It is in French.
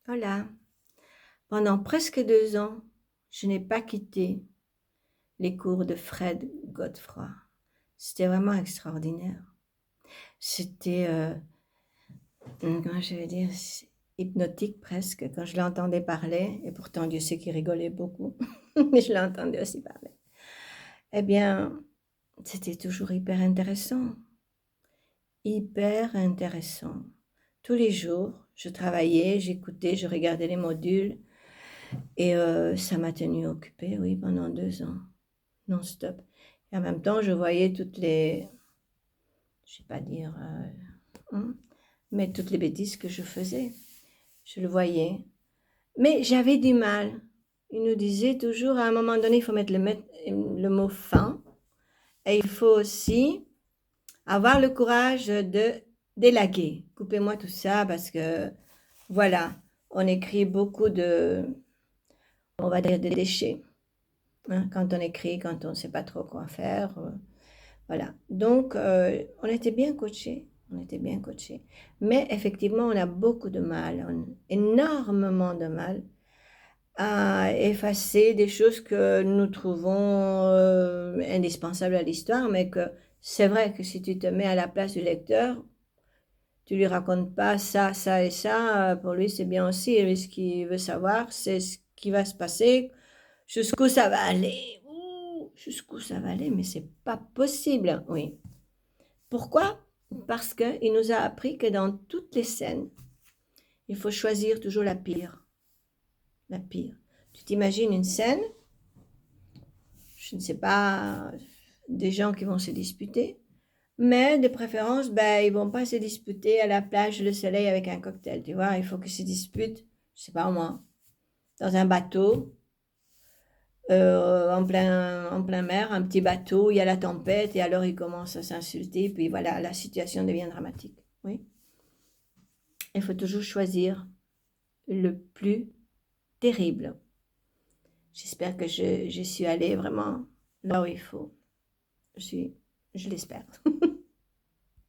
Voilà, pendant presque 2 ans, je n'ai pas quitté les cours de Fred Godefroy. C'était vraiment extraordinaire. C'était, comment je vais dire? Hypnotique presque quand je l'entendais parler et pourtant Dieu sait qu'il rigolait beaucoup, mais je l'entendais aussi parler. Eh bien, c'était toujours hyper intéressant. Tous les jours, je travaillais, j'écoutais, je regardais les modules et ça m'a tenue occupée, oui, pendant 2 ans, non-stop. Et en même temps, je voyais toutes les, je sais pas dire, mais toutes les bêtises que je faisais. Je le voyais. Mais j'avais du mal. Il nous disait toujours, à un moment donné, il faut mettre le mot fin. Et il faut aussi avoir le courage de d'élaguer. Coupez-moi tout ça parce que, voilà, on écrit beaucoup de, on va dire, de déchets. Hein, quand on écrit, quand on ne sait pas trop quoi faire. Voilà. Donc, on était bien coachés. On était bien coachés. Mais effectivement, on a beaucoup de mal, énormément de mal à effacer des choses que nous trouvons indispensables à l'histoire, mais que c'est vrai que si tu te mets à la place du lecteur, tu lui racontes pas ça, ça et ça, pour lui c'est bien aussi. Et lui, ce qu'il veut savoir, c'est ce qui va se passer, jusqu'où ça va aller. Ouh, jusqu'où ça va aller, mais c'est pas possible. Oui. Pourquoi? Parce qu'il nous a appris que dans toutes les scènes, il faut choisir toujours la pire. La pire. Tu t'imagines une scène, je ne sais pas, des gens qui vont se disputer, mais de préférence, ben, ils vont pas se disputer à la plage, le soleil avec un cocktail, tu vois, il faut qu'ils se disputent, je sais pas moi, dans un bateau, en plein mer, un petit bateau, il y a la tempête, et alors ils commencent à s'insulter, puis voilà, la situation devient dramatique. Oui, il faut toujours choisir le plus terrible. J'espère que je suis allée vraiment là où il faut. Je l'espère.